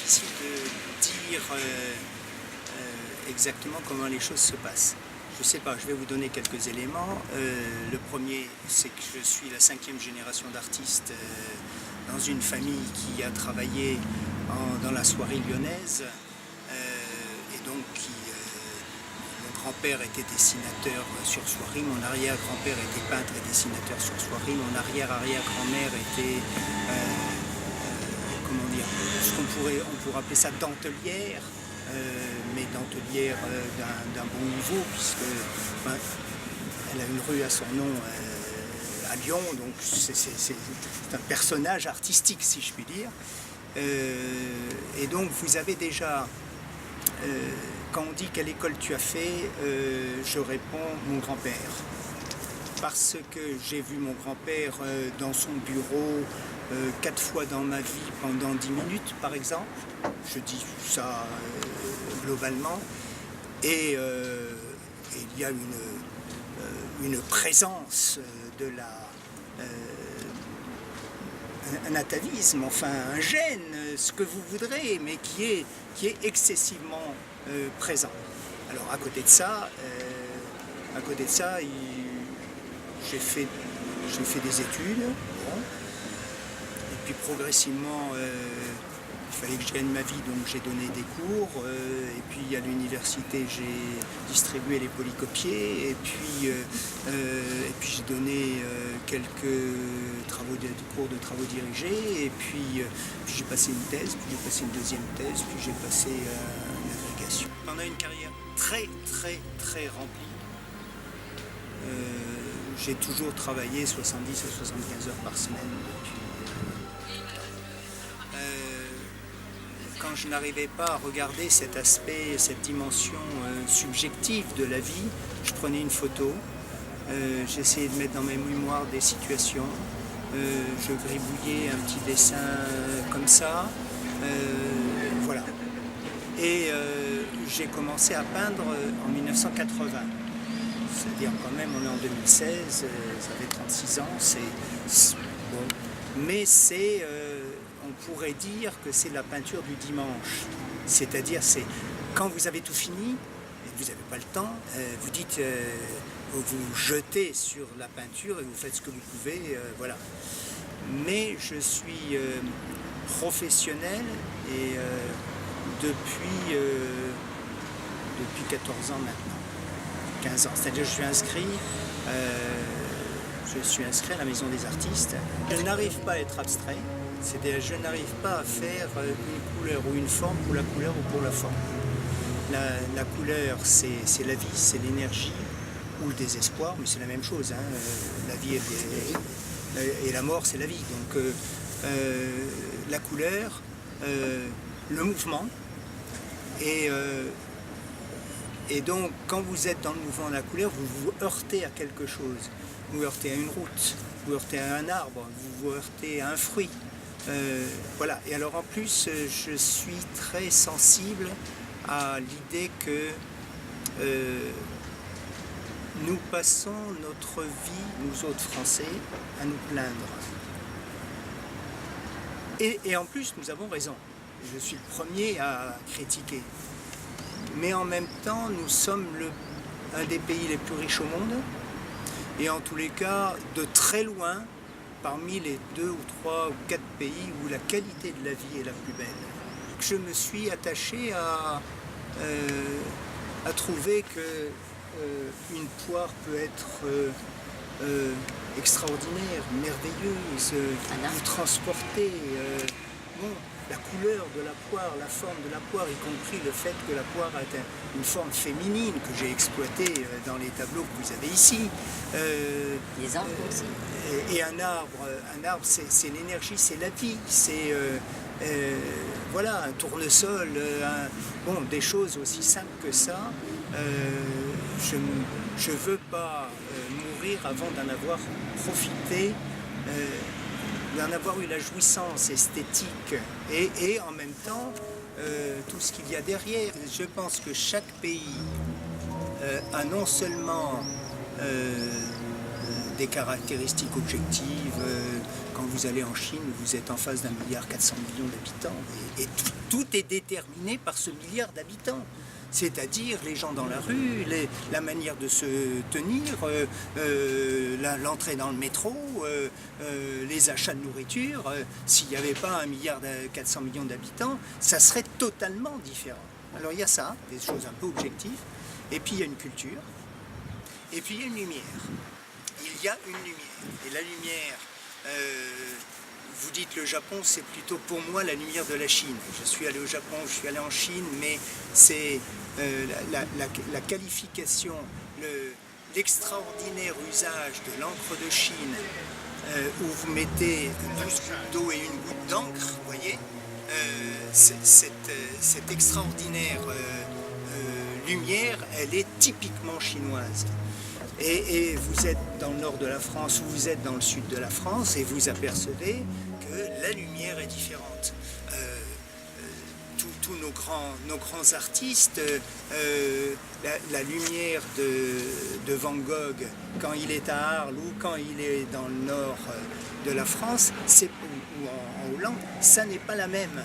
difficile de dire exactement comment les choses se passent. Je ne sais pas, je vais vous donner quelques éléments. Le premier, c'est que je suis la 5e génération d'artistes dans une famille qui a travaillé dans la soirée lyonnaise et donc mon grand-père était dessinateur sur soierie, mon arrière-grand-père était peintre et dessinateur sur soierie, mon arrière-arrière-grand-mère était, comment dire, on pourrait appeler ça dentelière. Mais dentelière d'un bon niveau, puisque elle a une rue à son nom à Lyon, donc c'est un personnage artistique, si je puis dire. Et donc vous avez déjà, quand on dit quelle école tu as fait, je réponds mon grand-père. Parce que j'ai vu mon grand-père dans son bureau 4 fois dans ma vie pendant 10 minutes, par exemple. Je dis ça globalement. Et il y a une présence de un atavisme, enfin un gène, ce que vous voudrez, mais qui est excessivement présent. Alors à côté de ça, j'ai fait des études, bon. Et puis progressivement, il fallait que je gagne ma vie, donc j'ai donné des cours. Et puis à l'université, j'ai distribué les polycopiés. Et puis j'ai donné quelques cours de travaux dirigés. Et puis j'ai passé une thèse, puis j'ai passé une deuxième thèse, puis j'ai passé une agrégation. On a une carrière très très très remplie. J'ai toujours travaillé 70 à 75 heures par semaine depuis. Quand je n'arrivais pas à regarder cet aspect, cette dimension subjective de la vie, je prenais une photo, j'essayais de mettre dans mes mémoires des situations, je gribouillais un petit dessin comme ça, voilà. Et j'ai commencé à peindre en 1980. C'est-à-dire quand même, on est en 2016, ça fait 36 ans, c'est bon. Mais c'est, on pourrait dire que c'est la peinture du dimanche. C'est-à-dire, c'est quand vous avez tout fini, et que vous n'avez pas le temps, vous dites, vous vous jetez sur la peinture et vous faites ce que vous pouvez, voilà. Mais je suis professionnel et depuis 14 ans maintenant. 15 ans. C'est-à-dire que je suis inscrit à la Maison des Artistes. Je n'arrive pas à être abstrait, c'est-à-dire je n'arrive pas à faire une couleur ou une forme pour la couleur ou pour la forme. La couleur, c'est la vie, c'est l'énergie ou le désespoir, mais c'est la même chose. Hein. La vie et la mort, c'est la vie. Donc la couleur, le mouvement et donc, quand vous êtes dans le mouvement de la couleur, vous vous heurtez à quelque chose. Vous vous heurtez à une route, vous vous heurtez à un arbre, vous vous heurtez à un fruit. Voilà. Et alors, en plus, je suis très sensible à l'idée que nous passons notre vie, nous autres Français, à nous plaindre. Et en plus, nous avons raison. Je suis le premier à critiquer. Mais en même temps, nous sommes un des pays les plus riches au monde, et en tous les cas, de très loin, parmi les 2 ou 3 ou 4 pays où la qualité de la vie est la plus belle. Je me suis attaché à trouver qu'une poire peut être extraordinaire, merveilleuse, vous transporter. Bon, la couleur de la poire, la forme de la poire, y compris le fait que la poire a une forme féminine que j'ai exploitée dans les tableaux que vous avez ici. Les arbres aussi. Et un arbre c'est l'énergie, c'est la vie, c'est voilà, un tournesol, bon, des choses aussi simples que ça. Je ne veux pas mourir avant d'en avoir profité. D'en avoir eu la jouissance esthétique et en même temps tout ce qu'il y a derrière. Je pense que chaque pays a non seulement des caractéristiques objectives. Quand vous allez en Chine, vous êtes en face d'1,4 milliard d'habitants. Et tout est déterminé par ce milliard d'habitants. C'est-à-dire les gens dans la rue, la manière de se tenir, l'entrée dans le métro, les achats de nourriture. S'il n'y avait pas 1,4 milliard d'habitants, ça serait totalement différent. Alors il y a ça, des choses un peu objectives, et puis il y a une culture, et puis il y a une lumière. Il y a une lumière. Et la lumière, vous dites le Japon, c'est plutôt pour moi la lumière de la Chine. Je suis allé au Japon, je suis allé en Chine, mais c'est la qualification, l'extraordinaire usage de l'encre de Chine, où vous mettez 12 gouttes d'eau et une goutte d'encre, vous voyez, cette extraordinaire lumière, elle est typiquement chinoise. Et vous êtes dans le nord de la France ou vous êtes dans le sud de la France et vous apercevez que la lumière est différente. Tous nos grands artistes, la lumière de Van Gogh, quand il est à Arles ou quand il est dans le nord de la France, ou en Hollande, ça n'est pas la même.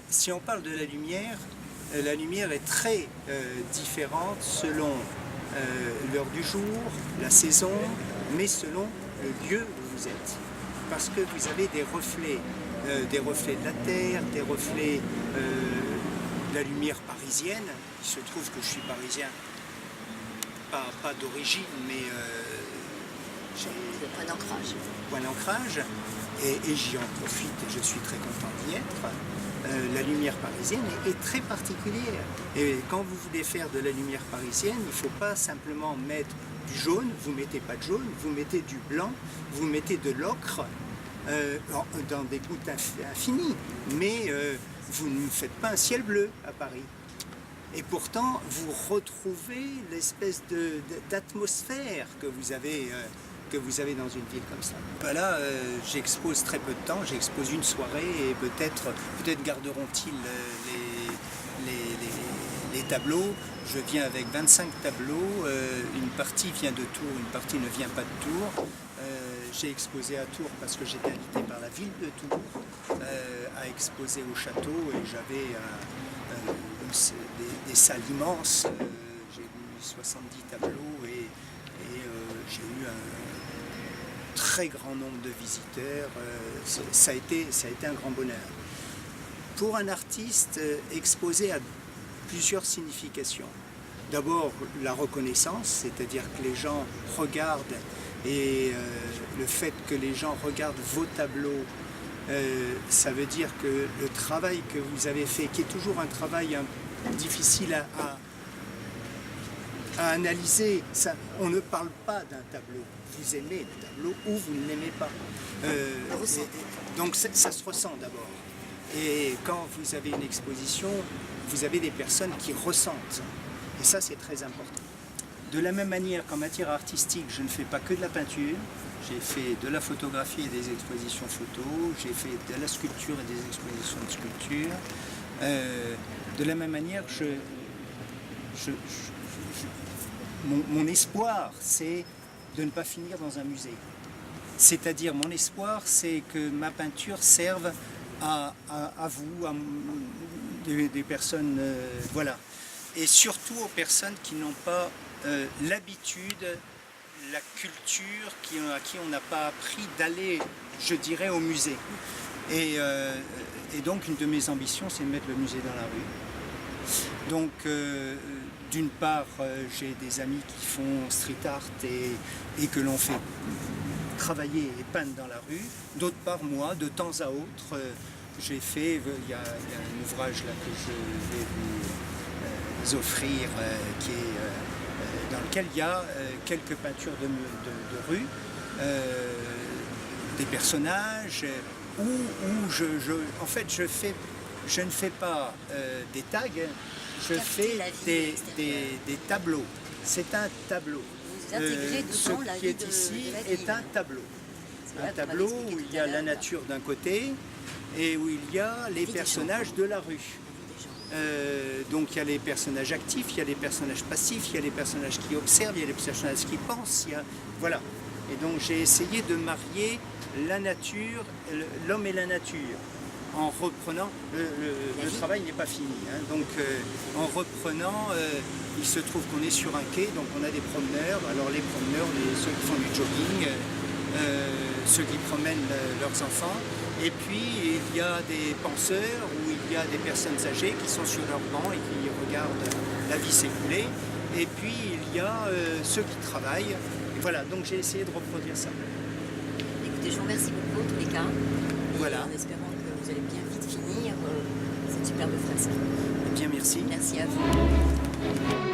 Si on parle de la lumière est très différente selon l'heure du jour, la saison, mais selon le lieu où vous êtes. Parce que vous avez des reflets de la terre, des reflets de la lumière parisienne. Il se trouve que je suis parisien, pas d'origine, mais j'ai point d'ancrage, et j'y en profite et je suis très content d'y être. La lumière parisienne est très particulière. Et quand vous voulez faire de la lumière parisienne, il ne faut pas simplement mettre du jaune, vous ne mettez pas de jaune, vous mettez du blanc, vous mettez de l'ocre, dans des gouttes infinies, mais vous ne faites pas un ciel bleu à Paris. Et pourtant, vous retrouvez l'espèce d'atmosphère que vous avez dans une ville comme ça. Voilà, j'expose très peu de temps, j'expose une soirée et peut-être garderont-ils les tableaux. Je viens avec 25 tableaux, une partie vient de Tours, une partie ne vient pas de Tours. J'ai exposé à Tours parce que j'étais invité par la ville de Tours à exposer au château et j'avais des salles immenses. J'ai eu 70 tableaux et j'ai eu un très grand nombre de visiteurs. Ça a été un grand bonheur. Pour un artiste, exposer a plusieurs significations. D'abord, la reconnaissance, c'est-à-dire que les gens regardent et le fait que les gens regardent vos tableaux, ça veut dire que le travail que vous avez fait, qui est toujours un travail difficile à analyser, ça, on ne parle pas d'un tableau. Vous aimez le tableau ou vous ne l'aimez pas. Donc ça se ressent d'abord. Et quand vous avez une exposition, vous avez des personnes qui ressentent. Et ça, c'est très important. De la même manière qu'en matière artistique, je ne fais pas que de la peinture. J'ai fait de la photographie et des expositions photo. J'ai fait de la sculpture et des expositions de sculpture. De la même manière, mon espoir, c'est de ne pas finir dans un musée. C'est-à-dire, mon espoir, c'est que ma peinture serve à vous, à des personnes, voilà. Et surtout aux personnes qui n'ont pas l'habitude, la culture, à qui on n'a pas appris d'aller, je dirais, au musée. Et donc, une de mes ambitions, c'est de mettre le musée dans la rue. Donc, d'une part, j'ai des amis qui font street art et que l'on fait travailler et peindre dans la rue. D'autre part, moi, de temps à autre, j'ai fait, il y a un ouvrage là que je vais vous offrir, dans lequel il y a quelques peintures de rue, des personnages, où en fait, je ne fais pas des tags, je fais des tableaux. C'est un tableau. Ce qui est ici est un tableau. Un tableau où il y a la nature d'un côté et où il y a les personnages de la rue. Donc il y a les personnages actifs, il y a les personnages passifs, il y a les personnages qui observent, il y a les personnages qui pensent. Voilà. Et donc j'ai essayé de marier la nature, l'homme et la nature, en reprenant, le travail n'est pas fini, hein. Donc en reprenant, il se trouve qu'on est sur un quai, donc on a des promeneurs. Alors les promeneurs, ceux qui font du jogging, ceux qui promènent leurs enfants, et puis il y a des penseurs ou il y a des personnes âgées qui sont sur leur banc et qui regardent la vie s'écouler, et puis il y a ceux qui travaillent. Et voilà, donc j'ai essayé de reproduire ça. Écoutez, je vous remercie beaucoup en tous les cas. Voilà. En espérant que vous allez bien vite finir cette superbe fresque. Eh bien, merci. Merci à vous.